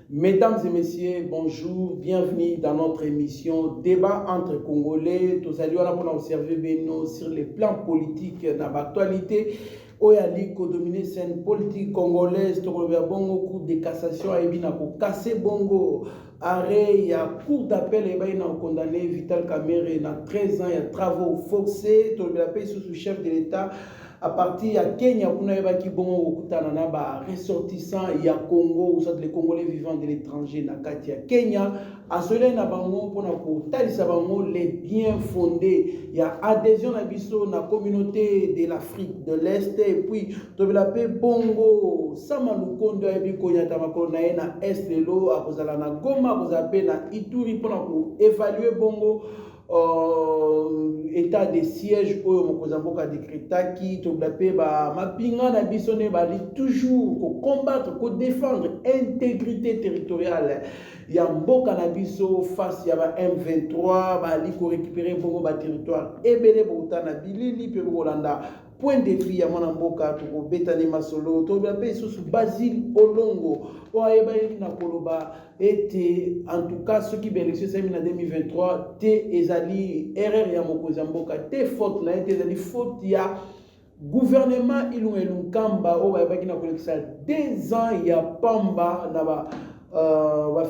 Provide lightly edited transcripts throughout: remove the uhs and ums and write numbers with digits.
Mesdames et messieurs, bonjour, bienvenue dans notre émission Débat entre Congolais. Tous allons pour observer sur les plans politiques dans l'actualité. Oyali ko dominer scène politique congolaise, to le bongo cour de cassation a ebina ko casser bongo arrêt il y a cour d'appel et ben condamné Vital Kamerhe na 13 ans il y a travaux forcés, to le paye sous chef de l'État. À partir de Kenya, on a qui bon ressortissant il y a Congo ou soit les Congolais vivant de l'étranger na Katia Kenya. À cela na bango pour na ko talisa bango les biens fondés. Il y a adhésion na biso na communauté de l'Afrique de l'Est et puis to la paix bongo sama lukondo ya biko ya tamakolo na na est lelo akozala na Goma akozala pe na Ituri pour na ko évaluer bongo état de siège oyo mokozamboka décrétaki to blape ba mapinga na biso ne bali toujours ko combattre ko défendre intégrité territoriale ya mboka na biso face ya ba M23 bali ko récupérer bongo ba territoire ebele bouta na bilili pe bolanda point de vue ya mwana mboka to betani masolo to blape sous Basile Olongo oayeba na koloba était en tout cas ceux qui bénéficient de 2023 te ezali erreur ya mokozi mboka te faute na te ezali faute ya gouvernement ilungu kamba o ba na kolekisa 2 ans ya pamba na ba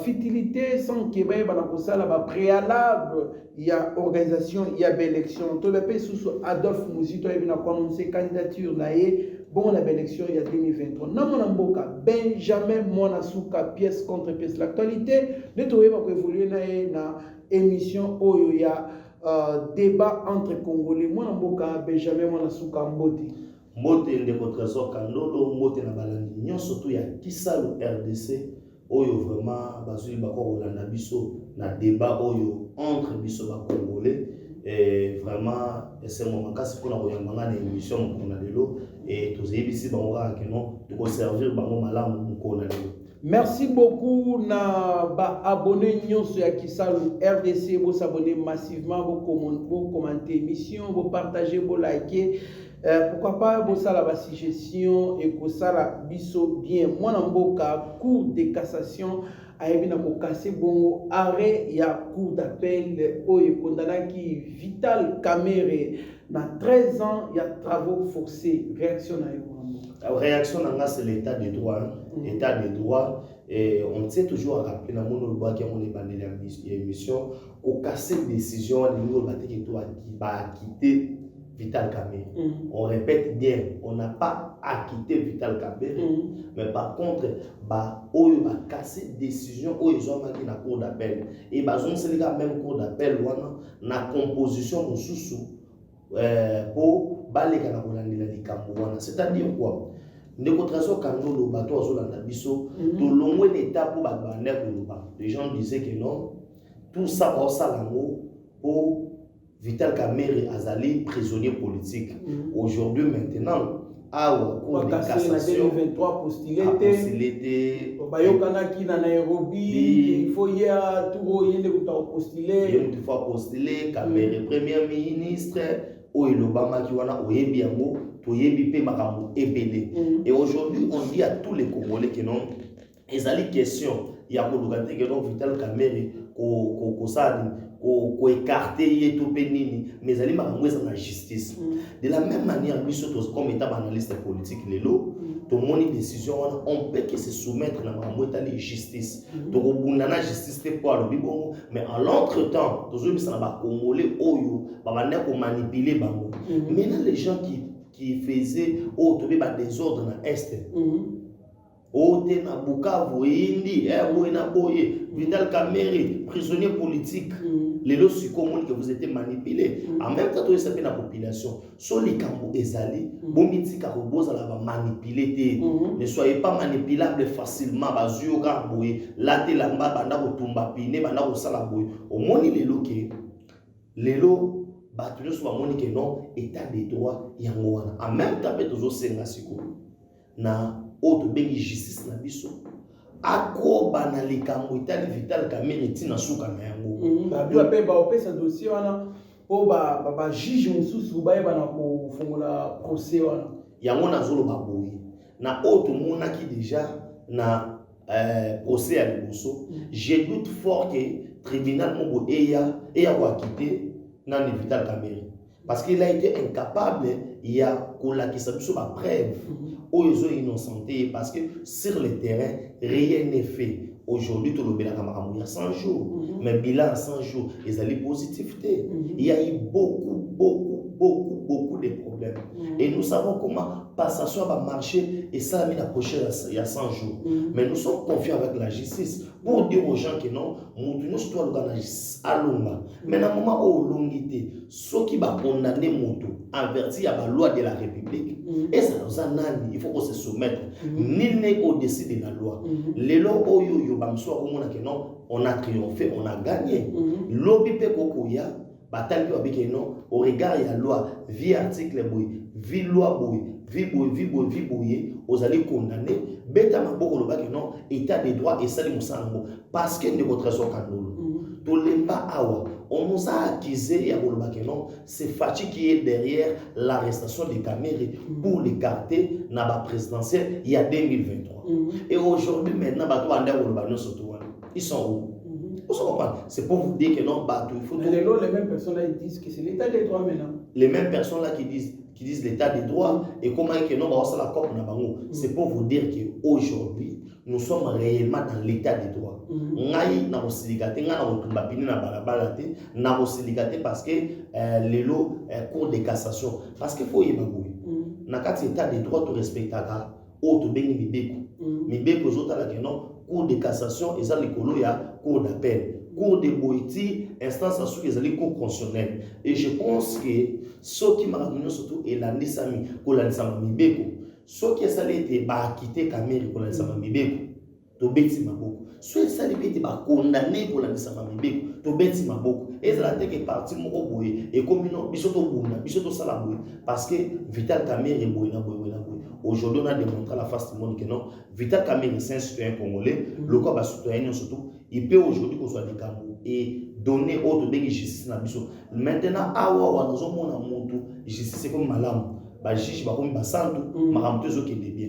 futilité sans que ba na kosala ba préalable ya organisation ya élection to le pe sous Adolphe Muzito ebina annoncer candidature na ye bon la élection il y a 2023 na mona mboka Benjamin Monasuka pièce contre pièce l'actualité ne toye ba ko évoluer na émission oyo ya débat entre Congolais mona mboka Benjamin Monasuka mbote ndeko Trésor Kandolo mbote na balandi nyonso to ya Kisalu RDC oyo vraiment bazuli bako kolanda biso na débat oyo entre biso ba Congolais et vraiment c'est moment kasi pour na koyamba na émission mokona lelo et tozebisi bango ka non to ko servir bango malamu mokona lelo. Merci beaucoup na ba abonné nyonso ya Kisalu RDC bo s'abonner massivement bo commenter émission bo partager bo liker pourquoi pas bo sala ba suggestion et ko sala biso bien mwana mboka cour de cassation ayebi na ko casser bongo arrêt ya cour d'appel oyo condamnaki Vital Kamerhe na 13 ans il y a travaux forcés réaction na yo. Réaction c'est l'état de droit, état de droit et on tient toujours à rappeler dans mon loi qui on est bandé l'émission au casser décision de nous battre qui va quitter Vital Kamerhe. On répète bien, on n'a pas acquitté Vital Kamerhe, mais par contre on va casser décision où ils ont marqué la cour d'appel et on c'est la même cour d'appel na composition sous pour baleka na kolanda likambo wana, c'est-à-dire quoi ndeko Trésor Kandolo bato azolanda biso to longwe l'état pour babanda koloba. Les gens disaient que non, tout ça va salango pour Vital Kamerhe azali prisonnier politique. Aujourd'hui maintenant awa cour de cassation 2023 postulé bayokana ki na Nairobi il faut y a tout yende ko postuler il faut postuler Kamerhe premier ministre o elobama ki wana oyebi yango toyebi pe makambo ebele. Et aujourd'hui on dit à tous les Congolais que non ezali question ya ko lukate que non Vital Kamerhe ko sali ko écarter ye to penini mais ali makambo eza na justice. De la même manière biso comme état analyste politique lelo to moni décision on peut que se soumettre na makambo etali justice to ko bunda na justice te pour alobi bongo mais en l'entretemps tozo bisa na ba Congolais oyo ba banda ko manipuler bango. Maintenant les gens qui faisaient to be ba désordre na est Ote na Bukavu indi na boye Vital Kamerhe prisonnier politique les lots que vous êtes manipulés en même temps tout ça la population sur les camps ezali bomiti ka roboza la ba manipuler ne soyez pas manipulable facilement bazuyo ka boye la te lamba banda ko tumba pine banda ko sala boye au moni les lots battu soit moni que non état de droit yango wana en même temps beto senga siko na autre bengi justice na biso ako bana likambo itali Vital Kamerhe tina suka na yango ba pe ba opesa dossier wana o ba juge mususu ba bana ko fongola procès wana yango na zolo ba boye na autre mona ki déjà na procès à l'Ebosso, je doute fort que le tribunal Mobo Eya quitté dans le Vital Kamere. Parce qu'il a été incapable, il y a qui s'appuie sur la preuve, où ils sont innocentés, parce que sur le terrain, rien n'est fait. Aujourd'hui, tout le bilan il y a 100 jours, mais bilan à 100 jours, ils ont les positivité. Il y a eu beaucoup de problèmes. Et nous savons comment passation va marcher et ça a mis la prochaine il y a 100 jours. Mais nous sommes confiants avec la justice pour dire aux gens que non, nous sommes dans la justice à Lunga. Mais dans le moment où l'ongité, ceux qui vont condamner Moutou, averti à la loi de la République, et ça nous a nani, il faut qu'on se soumette. Nul n'est au-dessus de la loi. Les lois on a triomphé, on a gagné. Lobby Pekokoya, bataille au regard de la loi, via article boy, via loi boy, via boy, aux allez condamner, bêta maboko le bac non, état des droits et ça les moussango, parce que nous votre sokandolo. Tout les pas awa, on nous a accusé à non, c'est Fachi qui est derrière l'arrestation des caméras pour l'écarter dans la présidentielle il y a 2023. Et aujourd'hui maintenant, ils sont où? C'est pour vous dire que non, il faut. Mais les mêmes personnes là ils disent que c'est l'état des droits maintenant. Les mêmes personnes là qui disent l'état des droits et comment que non, la COP c'est pour vous dire qu'aujourd'hui, nous sommes réellement dans l'état des droits. Ngai na bosiligate nga na botumba pini na balabala te na bosiligate parce que les lots cour de cassation parce que faut y maboui. Na kati état des droits to respectaka o to bengi mibeko zota la que non cour de cassation eza likolo ya cour d'appel. Cour de Boïti, instance à ce qu'ils allaient cour constitutionnelle. Et je pense que ce qui m'a ramené surtout est la Nisami, pour la Nisami Beko. Ce qui a été quitter Kameri pour la Nisami Beko, to beti maboko. Ce qui a été condamné pour la Nisami Beko, to beti maboko. Et ça a été parti mon boy et comme non, bisoto bouna, bisoto salaboui, parce que Vital Kameri est boy na boy. Aujourd'hui, on a démontré à la face du monde que non, Vital Kameri c'est un citoyen congolais, le corps va citoyen surtout. Il peut aujourd'hui qu'on soit des Cameroun et donner autre justice na biso. Maintenant, awa nous avons mon justice c'est comme malam. Ba juge ba comme basantu, maramto zo qui est bien.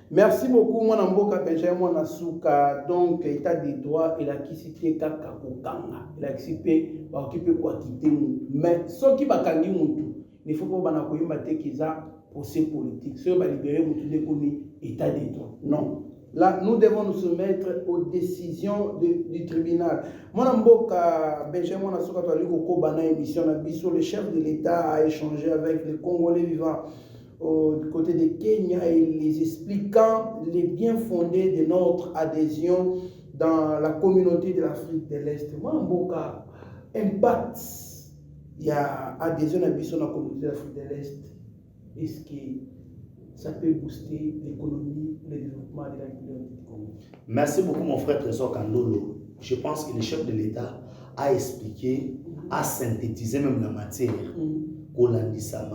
Merci beaucoup mon amboka peje mon asuka donc état des droits et la kisité kaka kokanga. La kisité ba occuper quoi quitter mais ceux qui ba kangi mutu, il faut pas bana koyimba te kiza procès politique. Ceux ba libérer mutu de koni état des droits. Non. Là, nous devons nous soumettre aux décisions du tribunal. Mon amboka Benjamin Nasuka Toaliko Bana émission Nabiso, le chef de l'État a échangé avec les Congolais vivant du côté de Kenya et les expliquant les bien fondés de notre adhésion dans la communauté de l'Afrique de l'Est. Mon amboka impact, il y a adhésion Nabiso dans la communauté de l'Afrique de l'Est. Est-ce que ça peut booster l'économie, le développement de la République du Congo? Merci beaucoup mon frère Trésor Kandolo. Je pense que le chef de l'État a expliqué, a synthétisé même la matière qu'on a dit ça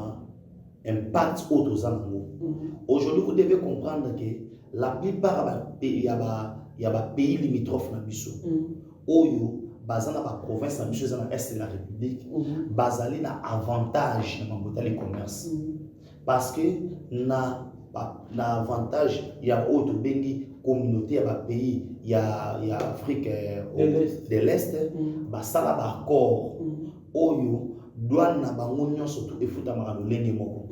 impact aux animaux. Aujourd'hui, vous devez comprendre que la plupart il y a des pays limitrophes dans le Oyo, basé dans la province, dans l'Est de la République, basé dans l'avantage dans le commerce. Parce que na avantage il y a autre communauté à pays il y a Afrique de l'Est ba sala ba accord oyo douane na bango nyonso to efuta makalolenge moko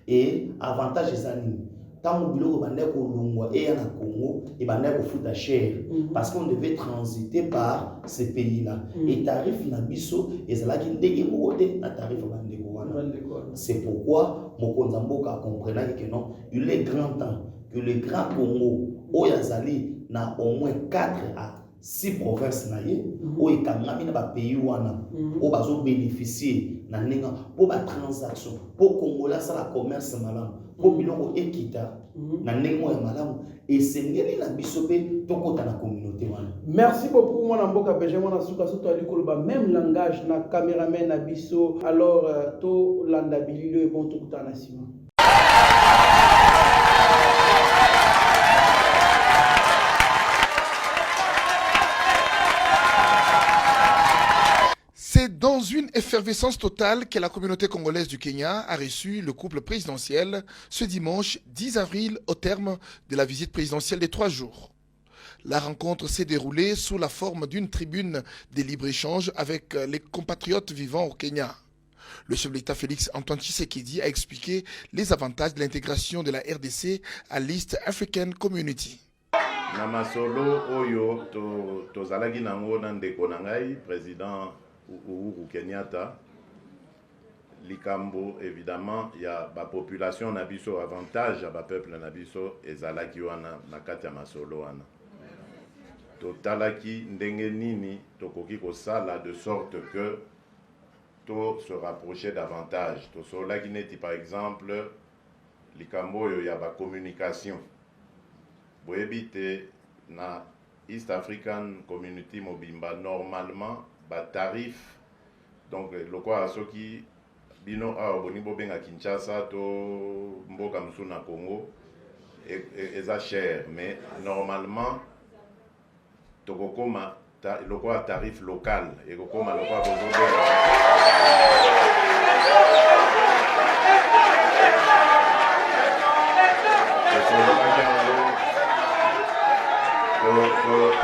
et avantage ezani tant biloko bande ko longwa et na Congo et bande ko futa cher parce qu'on devait transiter par ces pays là et tarif na biso ezalaki ndenge moko te na tarif bande ko wana. C'est pourquoi Mokonza Mboka comprenait que non, il est grand temps que le Grand Congo, Oyazali, n'a au moins 4 à 6 provinces, où il y a un pays où on va bénéficier pour la transaction, pour Congo, là, ça la commerce malade, pour Bilongo Ekita, et c'est ce qui dans la communauté. Merci beaucoup, mon amboka Benjamin Nasuka Soto Alikoloba, même langage, na caméraman na biso, alors to landabililo et bon tout à nation. C'est dans une Effervescence totale que la communauté congolaise du Kenya a reçu le couple présidentiel ce dimanche 10 avril au terme de la visite présidentielle de 3 jours. La rencontre s'est déroulée sous la forme d'une tribune de libre-échange avec les compatriotes vivant au Kenya. Le chef de l'État Félix Antoine Tshisekedi a expliqué les avantages de l'intégration de la RDC à l'East African Community. Na masolo oyo tozalaki nango na ndeko na ngai président Uhuru Kenyatta likambo évidemment ya ba population na biso avantage ya ba peuple na biso ezalaki wana na kati ya masolo wana totalaki ndenge nini tokoki kosala de sorte que to se rapprocher davantage tosolaki neti par exemple likambo oyo ya ba communication boyebi te na East African Community mobimba normalement ba tarif donc lokwa soki bino awa boni bobenga Kinshasa to mboka mosusu na Congo eza cher mais normalement tokokoma lokwa tarif local ekokoma lokwa bozobenga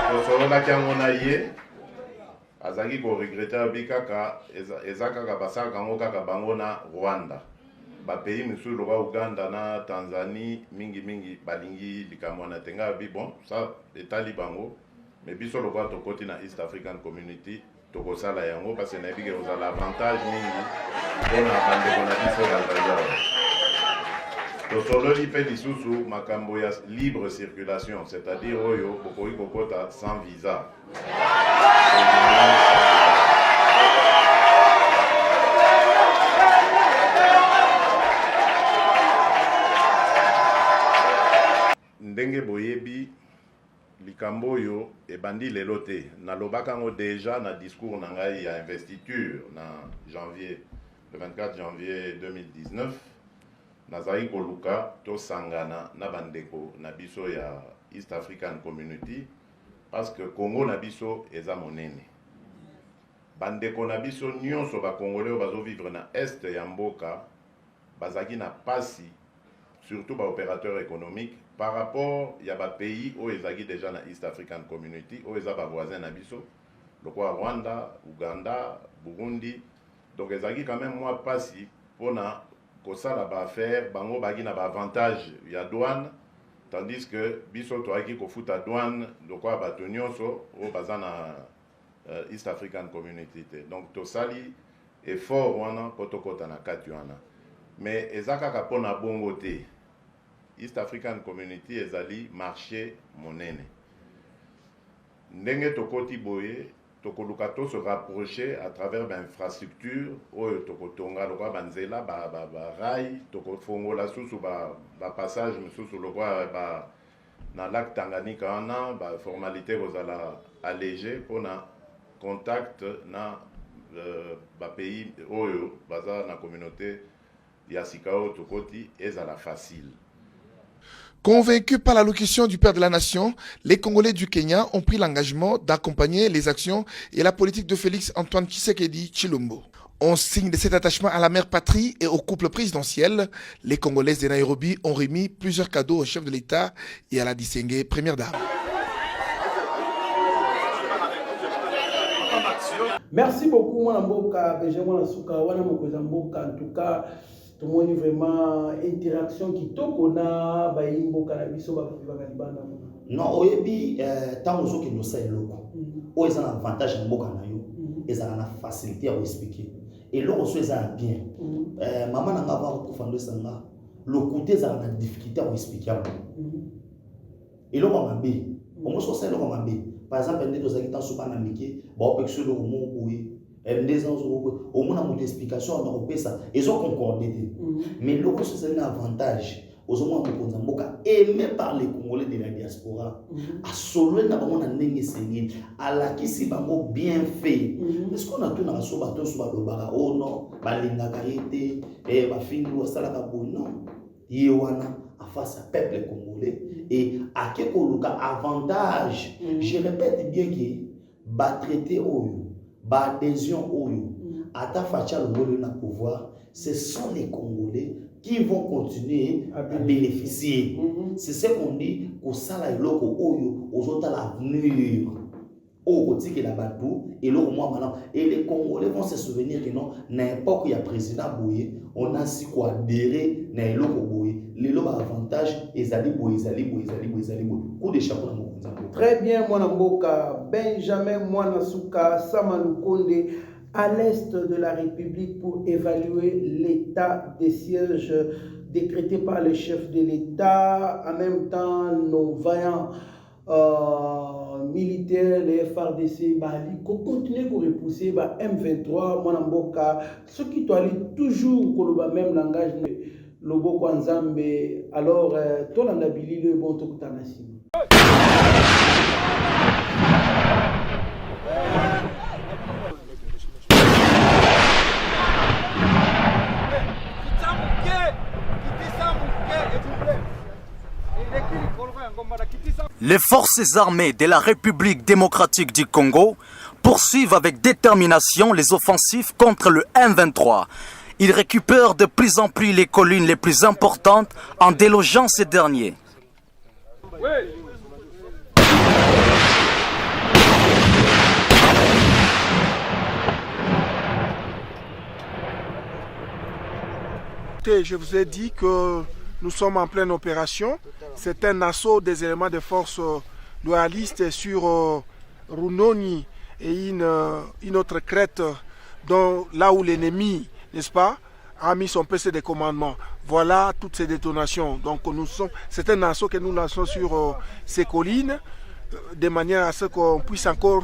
tosololaki yango na ye azalaki koregrete abi kaka eza kaka basalaka yango kaka bango na Rwanda bapays misusu loka Uganda na Tanzanie mingi balingi likambo wana te nga abi bon ça etali bango mais biso loka tokoti na East African Community tokosala yango parce que nayebi ke kozala avantage mingi mpona bandeko na biso ya bazala tosololi mpe lisusu makambo ya libre circulation c'est-à-dire oyo bokoki kokota sans visa ndenge boyebi likambo oyo ebandi lelo te nalobaka yango déjà na discours na ngai ya investiture na janvier le 24 janvier 2019 nazali koluka tosangana na bandeko na biso ya East African Community parce que Congo na biso eza monene bandeko na biso nyonso bakongolais oyo bazovivre na este ya mboka bazalaki na pasi surtout baopérateur économique par rapport ya bapays oyo ezalaki déjà na East African Community oyo eza bavoisin na biso lokwa Rwanda, Uganda, Burundi donc ezalaki quand même mwa pasi mpona kosala baaffaire bango baki na baavantage ya douane tandis que biso toyaki kofuta douane lokwa bato nyonso oyo baza na East African Community te donc tosali effort wana mpo tokota na kati wana mais eza kaka mpona bongo te East African Community ezali marché monene ndenge tokoti boye tokoluka to se rapprocher à travers l'infrastructure oyo tokotonga lokwa banzela barai tokofongola susu bapassage mosusu lokwa na lac Tanganyika wana baformalité kozala allégé mpona contact na bapays oyo baza na communauté ya sika oyo tokoti ezala facile. Convaincus par l'allocution du Père de la Nation, les Congolais du Kenya ont pris l'engagement d'accompagner les actions et la politique de Félix Antoine Tshisekedi Tshilombo. En signe de cet attachement à la mère patrie et au couple présidentiel, les Congolaises de Nairobi ont remis plusieurs cadeaux au chef de l'État et à la distinguée première dame. Merci beaucoup, Mwana Mboka, Benjamin Souka, Wana Mokoza Mboka, en tout cas. Tout le monde vraiment interaction qui tokona ba imbo kanabiso ba vivanga libanda non oyebi tant que nous ça eloko o eza na avantage mboka na yo eza na facilité à expliquer et loko so eza bien maman nanga ba ko fando sanga le côté eza na difficulté à expliquer et loko mabe o mo so ça loko mabe par exemple ndeko za kita so kana mike ba opexo loko mo boye des ans au moins une explication on a repéré ça ils ont concordé mais le coup c'est un avantage aux hommes aimé par les Congolais de la diaspora à solo na bango na ndenge sengini à la kisi bango bien fait est-ce qu'on a tout na so bato so balobaka oh non balingaka yete ba fini wa sala ka non yewana à face à peuple congolais et à quel avantage je répète bien que ba traité oyo ba adhésion oyo à ta facha le pouvoir, ce sont les Congolais qui vont continuer à bénéficier. C'est ce qu'on dit au salaire loko oyo aux autres l'avenir. Au côté que la bateau et le moi maintenant et les Congolais vont se souvenir que non n'importe qui a président Boye on a si quoi adhérer na loko Boye les lots avantage ezali Boye coup de chapeau na mon. Très bien mwana mboka Benjamin Mwanasuka Samalukonde à l'est de la République pour évaluer l'état des sièges décrété par le chef de l'État. En même temps, nos vaillants militaires, les FRDC, Bali, continuer à repousser M23, Mwanamboka, ceux qui doivent toujours le même langage, le Bokwanzambe, alors, tout l'andabili, le bon Tokutanasi. Les forces armées de la République démocratique du Congo poursuivent avec détermination les offensives contre le M23. Ils récupèrent de plus en plus les collines les plus importantes en délogeant ces derniers. Je vous ai dit que nous sommes en pleine opération. C'est un assaut des éléments de force loyalistes sur Runoni et une autre crête dont, là où l'ennemi, n'est-ce pas, a mis son PC de commandement. Voilà toutes ces détonations. Donc c'est un assaut que nous lançons sur ces collines de manière à ce qu'on puisse encore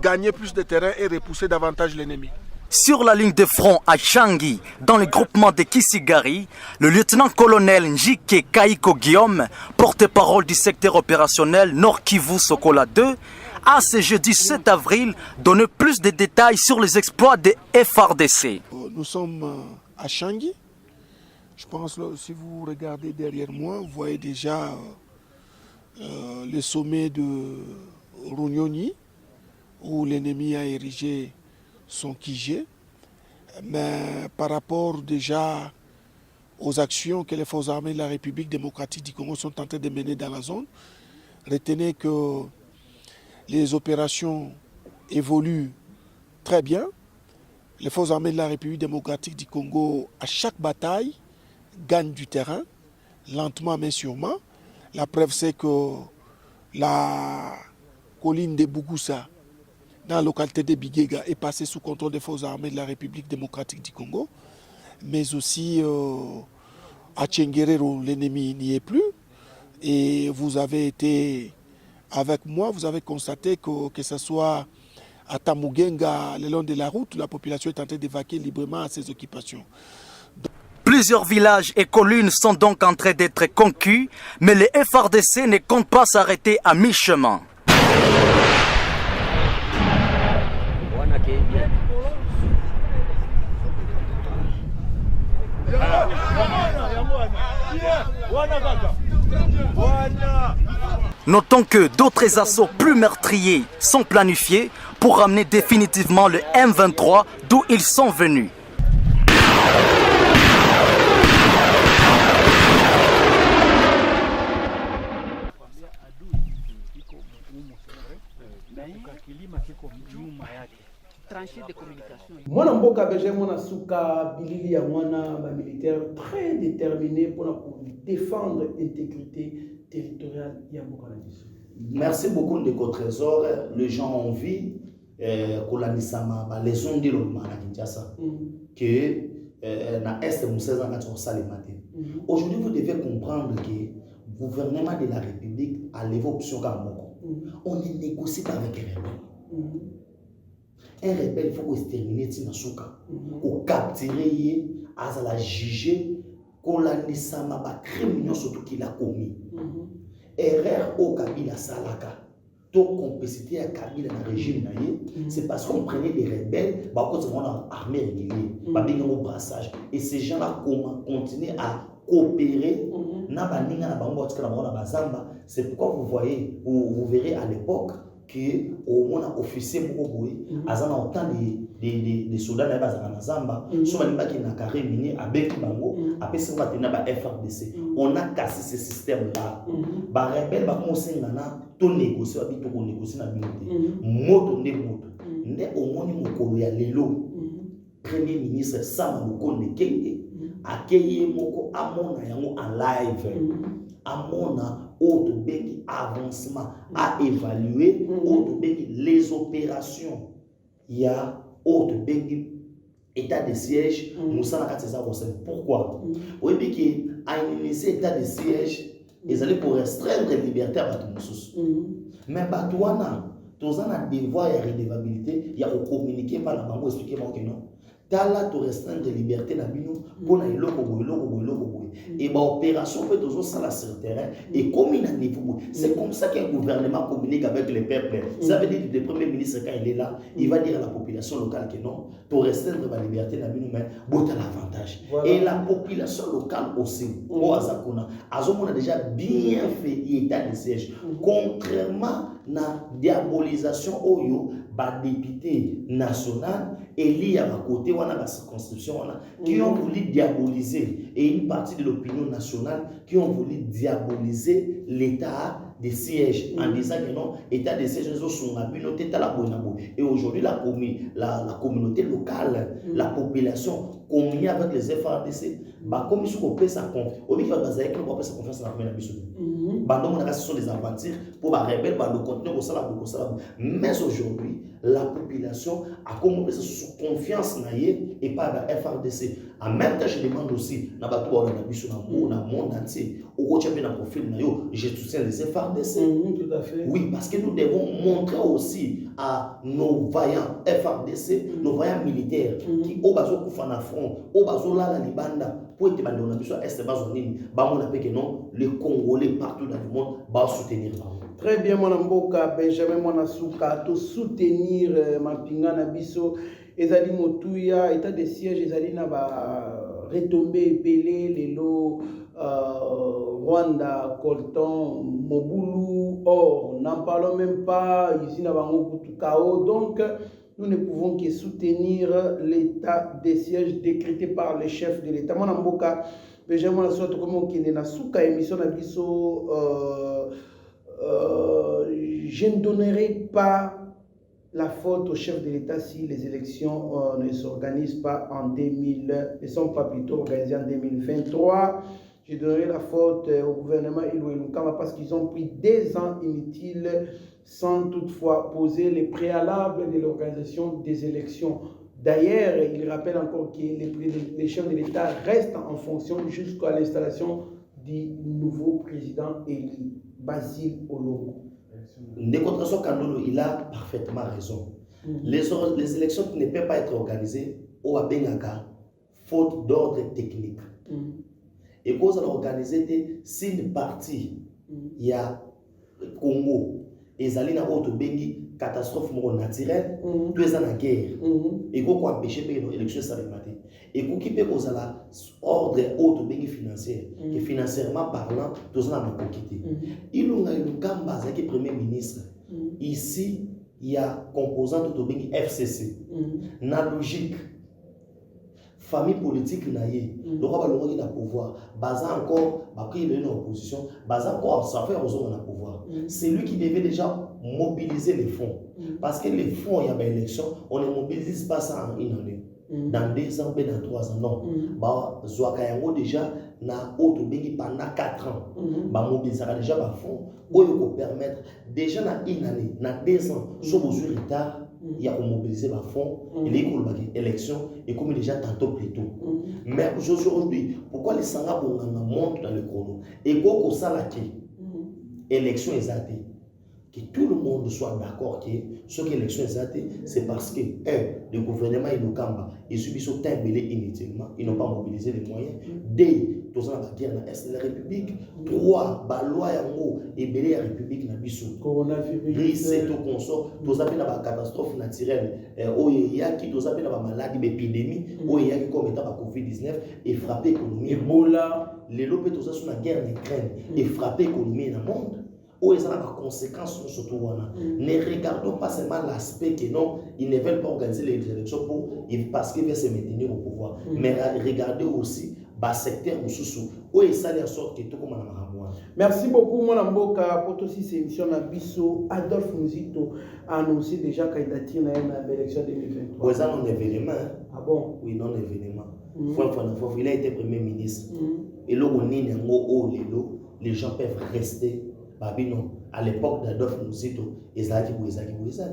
gagner plus de terrain et repousser davantage l'ennemi. Sur la ligne de front à Changi, dans le groupement de Kisigari, le lieutenant-colonel Njike Kaiko Guillaume, porte-parole du secteur opérationnel Nord Kivu Sokola 2, a ce jeudi 7 avril donné plus de détails sur les exploits des FRDC. Nous sommes à Changi. Je pense que si vous regardez derrière moi, vous voyez déjà le sommet de Runyoni, où l'ennemi a érigé son Kijé, mais par rapport déjà aux actions que les forces armées de la République démocratique du Congo sont en train de mener dans la zone, retenez que les opérations évoluent très bien. Les forces armées de la République démocratique du Congo, à chaque bataille, gagnent du terrain, lentement mais sûrement. La preuve, c'est que la colline de Bougoussa, dans la localité de Bigega, est passée sous contrôle des forces armées de la République démocratique du Congo. Mais aussi à Tchenguerero, l'ennemi n'y est plus. Et vous avez été avec moi, vous avez constaté que ce soit à Tamugenga, le long de la route, la population est en train d'évacuer librement à ses occupations. Plusieurs villages et collines sont donc en train d'être conquis, mais les FRDC ne comptent pas s'arrêter à mi-chemin. Notons que d'autres assauts plus meurtriers sont planifiés pour ramener définitivement le M23 d'où ils sont venus. Mwana mboka beje mwana suka bilili ya mwana ba militaire très déterminé pour défendre l'intégrité territoriale ya mboka na biso. Merci beaucoup Ndeko Trésor. Les gens ont envie kolanisama ba les ondes lo mana Kinshasa que na est museza ngati salema te. Aujourd'hui vous devez comprendre que le gouvernement de la République a levé option ka moko. On ne négocie pas avec les rebelles. Un rebelle, il faut exterminer Tinasuka, qu'on capturer, à la juger, qu'on la nisama, ba crime surtout qu'il a commis. Erreur au Kabila Salaka, toute complicité à Kabila dans le régime, c'est parce qu'on prenait des rebelles, bah quand on a armée régulière, bah bien au brassage, et ces gens-là continuent à coopérer. C'est pourquoi vous voyez, vous verrez à l'époque, que au moins officier moko boy azana autant de soldats na bazana na zamba so balimba ki na carré minier avec bango apesi ba tena ba FRDC. On a cassé ce système là. Ba rebelle ba commencer ngana to négocier ba to négocier na binote moto nde au moins mokolo ya lelo premier ministre Sama Lukonde Kenge akeye moko amona yango en live amona autre bengi avancement à évaluer autre bengi les opérations il y a autre bengi état de siège Moussa Nakateza Rosen. Pourquoi oui biki a initié état de siège ils allaient pour restreindre la liberté à Batumoussous mais Batouana tous en a devoir et redevabilité il y a au communiquer par la banque expliquer moi que non tala to restreindre liberté na bino pour na eloko boy et ba opération peut toujours ça la sur terrain et comme il a niveau c'est comme ça qu'un gouvernement communique avec le peuple. Ça veut dire que le premier ministre quand il est là il va dire à la population locale que non to restreindre la liberté na bino mais bota l'avantage et la population locale aussi au azakuna azomona déjà bien fait état de siège contrairement na diabolisation oyo ba député national élu à côté wana la circonscription wana qui ont voulu diaboliser et une partie de l'opinion nationale qui ont voulu diaboliser l'état de siège en disant que non état de siège et aujourd'hui la communauté locale la population communiée avec les FRDC bah comme ils sont coupés sa confiance au milieu de la confiance dans la mission bah donc on a ce sont des aventures pour les rebelles bah le continuer au salaire mais aujourd'hui la population a commencé sous confiance et pas dans la FRDC. En même temps, je demande aussi, dans le monde entier, au profil, je soutiens les FRDC. Tout à fait. Oui, parce que nous devons montrer aussi à nos vaillants FRDC, nos vaillants militaires, qui au bazo koufana front, au bazo la libanda, pour être bandé, on a besoin d'être bazonini, on appelle que non, les Congolais partout dans le monde, va soutenir. Très bien, mon amboka, Benjamin Monasuka, to soutenir Mapinga Nabiso, Ezali Motuya, état de siège, Ezali Naba, retombé, Pelé, Lelo, Rwanda, Colton, Moboulou, or, n'en parlons même pas, ici Nabango Kao, donc nous ne pouvons que soutenir l'état de siège décrété par les chefs de l'État. Mon amboka, Benjamin Monasuka, comme qui est na souka émission Nabiso, je ne donnerai pas la faute au chef de l'État si les élections ne s'organisent pas ne sont pas plutôt organisées en 2023. Je donnerai la faute au gouvernement Iloué-Lukama parce qu'ils ont pris des ans inutiles sans toutefois poser les préalables de l'organisation des élections. D'ailleurs, il rappelle encore que les chefs de l'État restent en fonction jusqu'à l'installation du nouveau président élu. Basile Olongo. Ndekotreso Kandolo, il a parfaitement raison. Les élections qui ne peuvent pas être organisées au Abengaka, faute d'ordre technique. Et quand on a organisé, si une partie, il y a Congo, et Zalina Otobengi, catastrophe naturelle, deux ans en guerre. Et quand on a empêché l'élection, ça va mater. Et quand on a ordre Otobengi financier, que financièrement parlant, deux ans on a quitté. Il y a une Kamba, qui est premier ministre. Ici, il y a composant Otobengi FCC. La logique. Famille politique naïe, le roi Balongo qui a pouvoir, basant encore, après il est en opposition, basant encore ça fait raison on a pouvoir. C'est lui qui devait déjà mobiliser les fonds, parce que les fonds il y a une élection, on ne mobilise pas ça en une année, dans 2 ans, dans 3 ans, non. Bah Zouakayango déjà na autre béni pendant 4 ans, bah mobilisera déjà les fonds, où il peut permettre déjà dans une année, dans 2 ans, sur mesure retard. Il y a mobilisé les fonds, il y a eu l'élection, et comme déjà tantôt plus tôt. Mais aujourd'hui, pourquoi les Sanga montent dans le chrono? Et pourquoi ça l'a qui élection exacte? Que tout le monde soit d'accord que ce que l'élection exacte, c'est parce que, le gouvernement et le Kamba, ils subissent autant belé inutilement, ils n'ont pas mobilisé les moyens. 2, tous la guerre dans l'Est de la République. 3, la loi et belé la République n'a bissou. Coronavirus, c'est tout consort, tous appellent la catastrophe naturelle. Il y a qui tous appellent la maladie, l'épidémie, il y a qui comme état la Covid-19 et frappé l'économie. Ebola, les lopés tous sur la guerre en Ukraine et frappé l'économie dans le monde. où ils ont des conséquences surtout. Ne regardons pas seulement l'aspect que non, ils ne veulent pas organiser les élections parce qu'ils veulent se maintenir au pouvoir. Mais regardez aussi le secteur où ils sont en sorte que tout comme Merci beaucoup, mon amboka, pour toute cette émission. Adolphe Muzito a annoncé déjà qu'il a tiré à l'élection 2023. C'est un événement. Ah bon? Oui, non événement. Il a été Premier ministre. Et là, les gens peuvent rester. À l'époque d'Adolphe Muzito, ils ont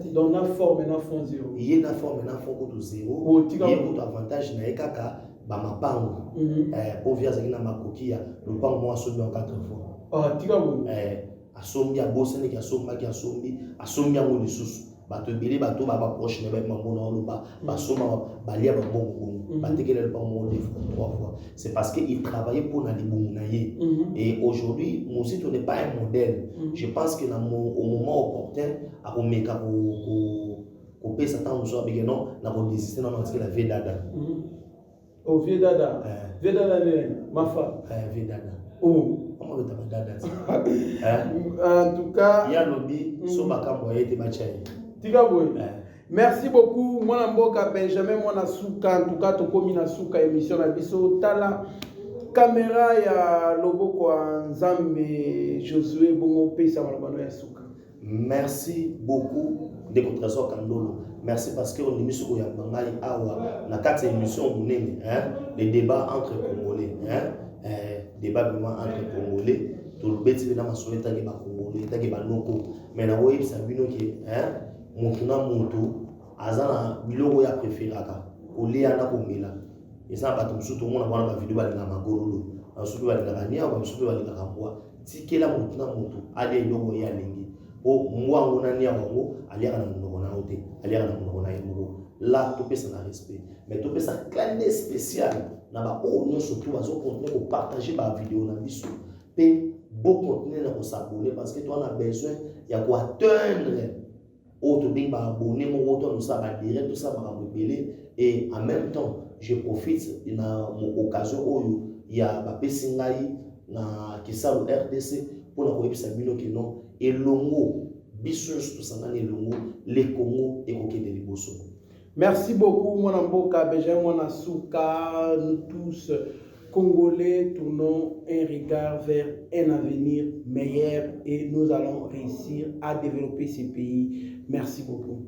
dit donc, on a forme et on a fond zéro. Il y a une forme et un fond zéro. Il y a un avantage. Bamapango, au via Zagina Makokia, le banc moi assommé en 4 fois. Ah, Tigabou. Assommé à Bossene qui assommé à Molissus. Bateau Billy, bateau Baba proche, ne va pas mon bas, Bassoma, Balia, bon, Batékel, le banc 3 fois. C'est parce qu'il travaillait pour Nali Bounaye. Et aujourd'hui, Mousito n'est pas un modèle. Je pense que au moment opportun, à Omeka pour payer Satan, nous sommes bien, non, n'a pas désisté dans la vie d'Adam. Oh, Vedada. Vedada, ma femme. Vedada. Oh. Comment vous avez Dada? En tout cas. Il y a lobby, Sobaka Moye de Bachaï. Tigaboué. Merci beaucoup. Moi, Mboka Benjamin, moi, Nasuka. En tout cas, tu commis Nasuka émission à Bisso. Tala. Caméra ya Loboko Nzambe Josué Bongo Pesa Malabano ya Suka. Merci beaucoup de votre trésor Kandolo. Merci parce qu'on est mis sur Yabangai Awa. Na 4 émissions, les débats entre Congolais. Débat entre Congolais. Tout le bête, c'est dans ma soirée, t'as des Congolais, t'as des Banoko. Mais la voix, c'est un bino qui est Monto, Azana, Bilo ya préféré. Oléana Komela. Et ça, tout le monde a vu la vidéo de la Magolo. Ensuite, la Gania, ensuite, la Gamboa. Si quel a monté, allez, il y a l'engi. Oh, moi, on a ni à Wango, allez à la Mononaote, allez à la Mononaïmo. Là, tout peut s'en respect. Mais tout peut s'en clander spécial. Nous surtout, pour partager ma vidéo dans la et beaucoup contenu pour s'abonner parce que toi, on a besoin, il y a quoi atteindre. Autre bien, abonner, mon autre, nous ça direct, tout ça va rebeller. Et en même temps, je profite de l'occasion où il y a un Pessingaï qui sert au RDC pour la website qui non et l'ongo bisus tout ça dans les Congo et Koké de Liboso. Merci beaucoup mon amboka Benjamin Nasuka, nous tous Congolais tournons un regard vers un avenir meilleur et nous allons réussir à développer ces pays. Merci beaucoup.